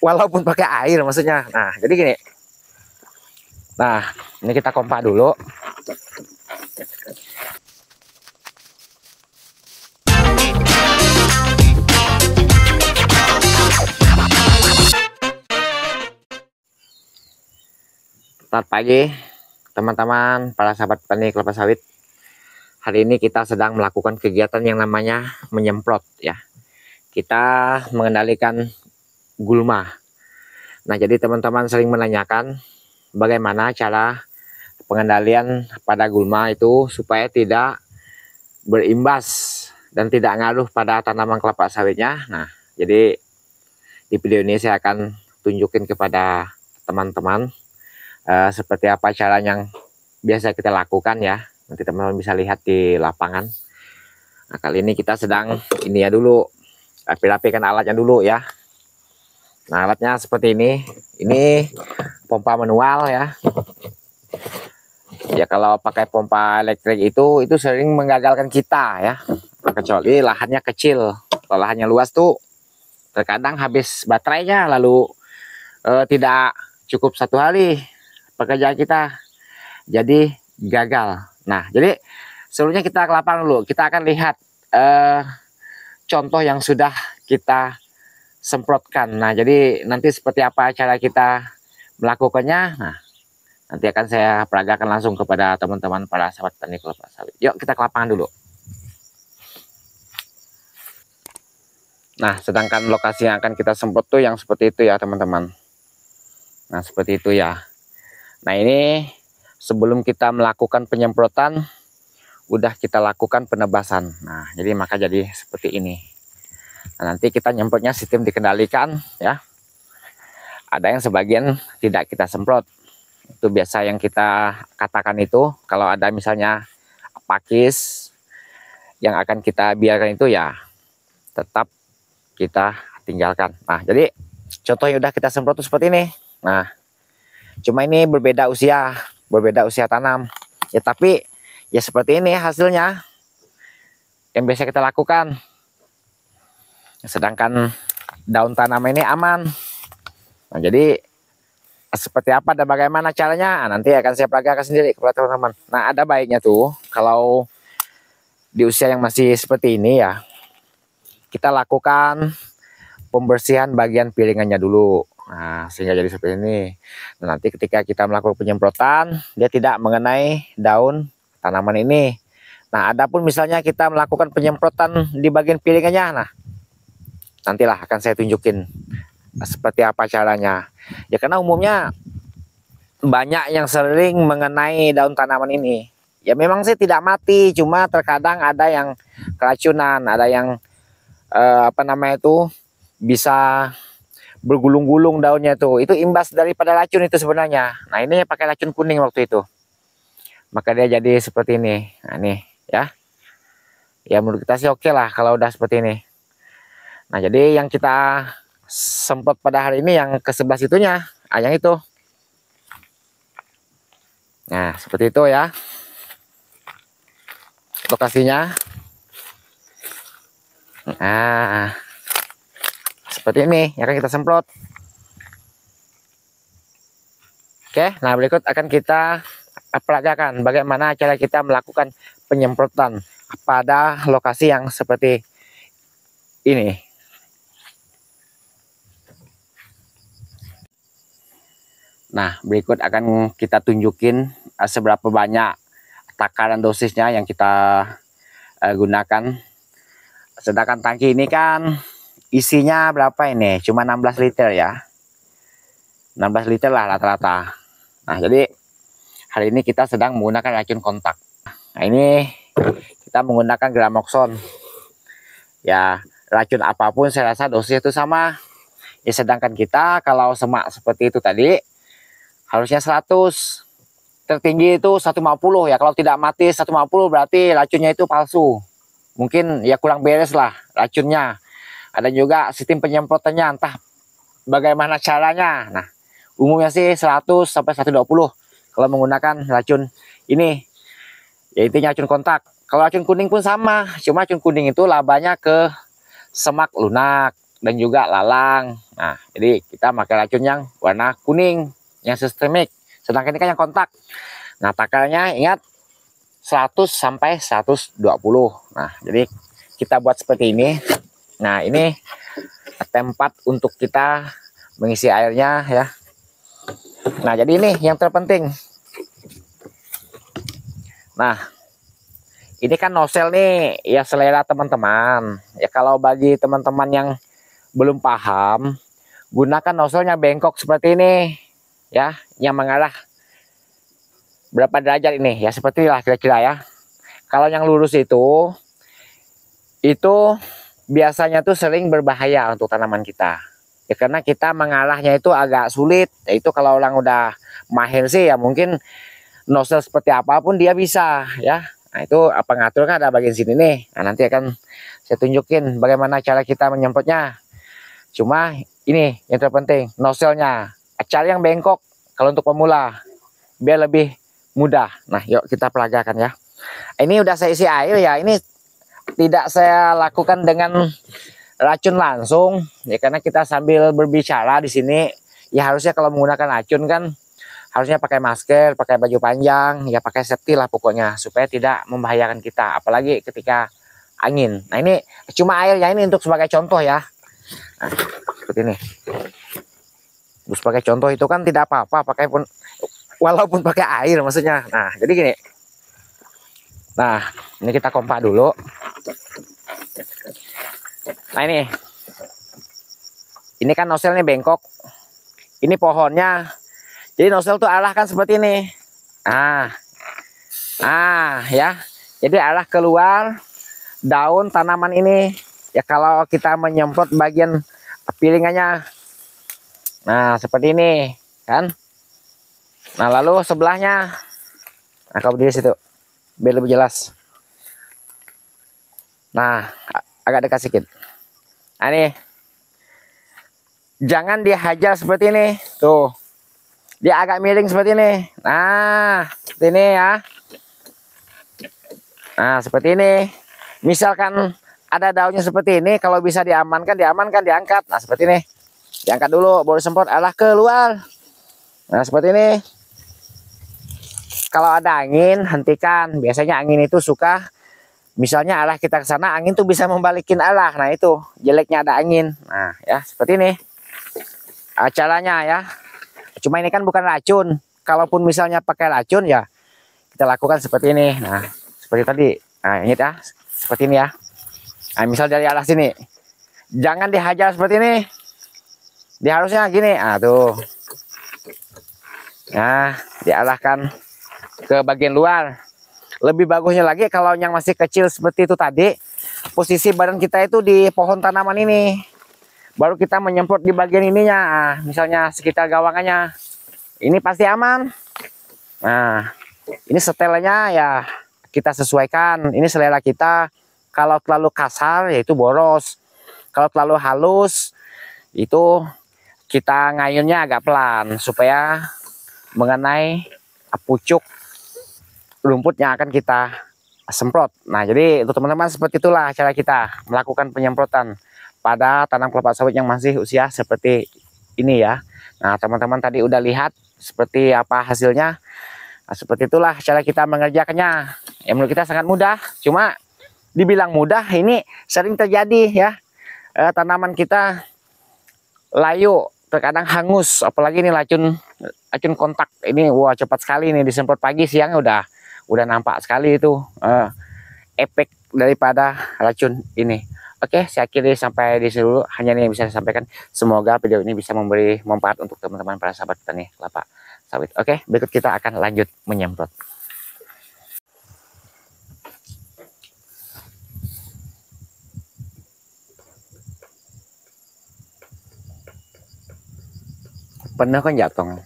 walaupun pakai air maksudnya. Nah, jadi gini. Nah, ini kita kompak dulu. Selamat pagi, teman-teman, para sahabat petani kelapa sawit. Hari ini kita sedang melakukan kegiatan yang namanya menyemprot ya. Kita mengendalikan gulma. Nah, jadi teman-teman sering menanyakan bagaimana cara pengendalian pada gulma itu supaya tidak berimbas dan tidak ngaruh pada tanaman kelapa sawitnya. Nah, jadi di video ini saya akan tunjukin kepada teman-teman seperti apa cara yang biasa kita lakukan ya. Nanti teman-teman bisa lihat di lapangan. Nah, kali ini kita sedang ini ya dulu, rapi-rapikan alatnya dulu ya. Nah, alatnya seperti ini. Ini pompa manual ya. Ya kalau pakai pompa elektrik itu sering menggagalkan kita ya. Kecuali lahannya kecil. Kalau lahannya luas tuh terkadang habis baterainya lalu tidak cukup satu hari pekerjaan kita, jadi gagal. Nah, jadi sebelumnya kita ke lapangan dulu. Kita akan lihat contoh yang sudah kita semprotkan. Nah, jadi nanti seperti apa cara kita melakukannya. Nah, nanti akan saya peragakan langsung kepada teman-teman para sahabat petani kelapa sawit. Yuk kita ke lapangan dulu. Nah, sedangkan lokasi yang akan kita semprot tuh yang seperti itu ya teman-teman. Nah, seperti itu ya. Nah, ini sebelum kita melakukan penyemprotan udah kita lakukan penebasan. Nah, jadi maka jadi seperti ini. Nah, nanti kita nyemprotnya sistem dikendalikan ya. Ada yang sebagian tidak kita semprot. Itu biasa yang kita katakan itu kalau ada misalnya pakis yang akan kita biarkan itu ya tetap kita tinggalkan. Nah, jadi contohnya udah kita semprot tuh seperti ini. Nah, cuma ini berbeda usia tanam ya, tapi ya seperti ini hasilnya yang biasa kita lakukan. Sedangkan daun tanaman ini aman. Nah, jadi seperti apa dan bagaimana caranya nanti akan saya peragakan sendiri kepada teman-teman. Nah, ada baiknya tuh kalau di usia yang masih seperti ini ya kita lakukan pembersihan bagian piringannya dulu. Nah, sehingga jadi seperti ini. Nah, nanti ketika kita melakukan penyemprotan, dia tidak mengenai daun tanaman ini. Nah, adapun misalnya kita melakukan penyemprotan di bagian piringannya, nah, nantilah akan saya tunjukin seperti apa caranya. Ya, karena umumnya banyak yang sering mengenai daun tanaman ini. Ya, memang sih tidak mati, cuma terkadang ada yang keracunan, ada yang bisa bergulung-gulung daunnya itu imbas daripada racun itu sebenarnya. Nah, ini pakai racun kuning waktu itu, maka dia jadi seperti ini. Nah, ini ya menurut kita sih oke lah kalau udah seperti ini. Nah, jadi yang kita semprot pada hari ini yang ke sebelah situnya yang itu. Nah, seperti itu ya lokasinya. Nah, seperti ini yang akan kita semprot. Oke, nah berikut akan kita peragakan bagaimana cara kita melakukan penyemprotan pada lokasi yang seperti ini. Nah, berikut akan kita tunjukin seberapa banyak takaran dosisnya yang kita gunakan. Sedangkan tangki ini kan isinya berapa ini? Cuma 16 liter ya. 16 liter lah rata-rata. Nah, jadi hari ini kita sedang menggunakan racun kontak. Nah, ini kita menggunakan Gramoxone. Ya, racun apapun saya rasa dosisnya itu sama. Ya, sedangkan kita kalau semak seperti itu tadi harusnya 100. Tertinggi itu 150 ya. Kalau tidak mati 150 berarti racunnya itu palsu. Mungkin ya kurang beres lah racunnya. Ada juga sistem penyemprotannya entah bagaimana caranya. Nah, umumnya sih 100 sampai 120 kalau menggunakan racun ini. Ya, intinya racun kontak. Kalau racun kuning pun sama, cuma racun kuning itu labanya ke semak lunak. dan juga lalang. Nah, jadi kita pakai racun yang warna kuning, yang sistemik. Sedangkan ini kan yang kontak. Nah, takarannya ingat 100 sampai 120. Nah, jadi kita buat seperti ini. Nah, ini tempat untuk kita mengisi airnya ya. Nah, jadi ini yang terpenting. Nah, ini kan nozzle nih, ya selera teman-teman. Ya kalau bagi teman-teman yang belum paham, gunakan nozzle-nya bengkok seperti ini, ya, yang mengarah berapa derajat ini, ya seperti lah kira-kira ya. Kalau yang lurus itu biasanya tuh sering berbahaya untuk tanaman kita. Ya karena kita mengarahnya itu agak sulit. Itu kalau orang udah mahir sih ya mungkin nozzle seperti apapun dia bisa ya. Nah itu pengatur kan ada bagian sini nih. Nah nanti akan saya tunjukin bagaimana cara kita menyemprotnya. Cuma ini yang terpenting nozzle-nya. Cari yang bengkok kalau untuk pemula biar lebih mudah. Nah yuk kita pelajarkan ya. Ini udah saya isi air ya. Ini tidak saya lakukan dengan racun langsung ya karena kita sambil berbicara di sini ya harusnya kalau menggunakan racun kan harusnya pakai masker, pakai baju panjang, ya pakai safety lah pokoknya supaya tidak membahayakan kita apalagi ketika angin. Nah ini cuma airnya ini untuk sebagai contoh ya. Nah, seperti ini. Terus sebagai contoh itu kan tidak apa-apa pakai pun walaupun pakai air maksudnya. Nah jadi gini. Nah ini kita kompak dulu. Nah ini kan nozzle-nya bengkok. Ini pohonnya. Jadi nozzle tuh arahkan seperti ini. Ya. Jadi arah keluar daun tanaman ini. Ya kalau kita menyemprot bagian piringannya. Nah seperti ini kan. Nah lalu sebelahnya. Nah kau berdiri situ biar lebih jelas. Nah agak dekat sedikit. Nah ini jangan dihajar seperti ini tuh, dia agak miring seperti ini. Nah seperti ini ya. Nah seperti ini misalkan ada daunnya seperti ini, kalau bisa diamankan diangkat. Nah seperti ini diangkat dulu baru semprot arah keluar. Nah seperti ini. Kalau ada angin hentikan, biasanya angin itu suka misalnya arah kita ke sana, angin tuh bisa membalikin arah. Nah itu jeleknya ada angin. Nah ya seperti ini caranya ya. Cuma ini kan bukan racun. Kalaupun misalnya pakai racun ya kita lakukan seperti ini. Nah seperti tadi. Nah ini ya seperti ini ya. Nah misal dari arah sini jangan dihajar seperti ini. Dia harusnya gini. Nah tuh. Nah diarahkan ke bagian luar. Lebih bagusnya lagi kalau yang masih kecil seperti itu tadi, posisi badan kita itu di pohon tanaman ini. Baru kita menyemprot di bagian ininya, misalnya sekitar gawangannya. Ini pasti aman. Nah, ini setelnya ya kita sesuaikan. Ini selera kita. Kalau terlalu kasar yaitu boros. Kalau terlalu halus itu kita ngayunnya agak pelan supaya mengenai pucuk rumput yang akan kita semprot. Nah, jadi untuk teman-teman seperti itulah cara kita melakukan penyemprotan pada tanam kelapa sawit yang masih usia seperti ini ya. Nah teman-teman tadi udah lihat seperti apa hasilnya. Nah, seperti itulah cara kita mengerjakannya. Ya menurut kita sangat mudah. Cuma dibilang mudah ini sering terjadi ya. Tanaman kita layu, terkadang hangus. Apalagi ini racun kontak ini, wah cepat sekali ini disemprot pagi siang udah nampak sekali itu efek daripada racun ini. Oke, saya akhiri sampai di sini dulu. Hanya ini yang bisa saya sampaikan. Semoga video ini bisa memberi manfaat untuk teman-teman para sahabat petani kelapa sawit. Oke, berikut kita akan lanjut menyemprot. Pernah kan jatuh.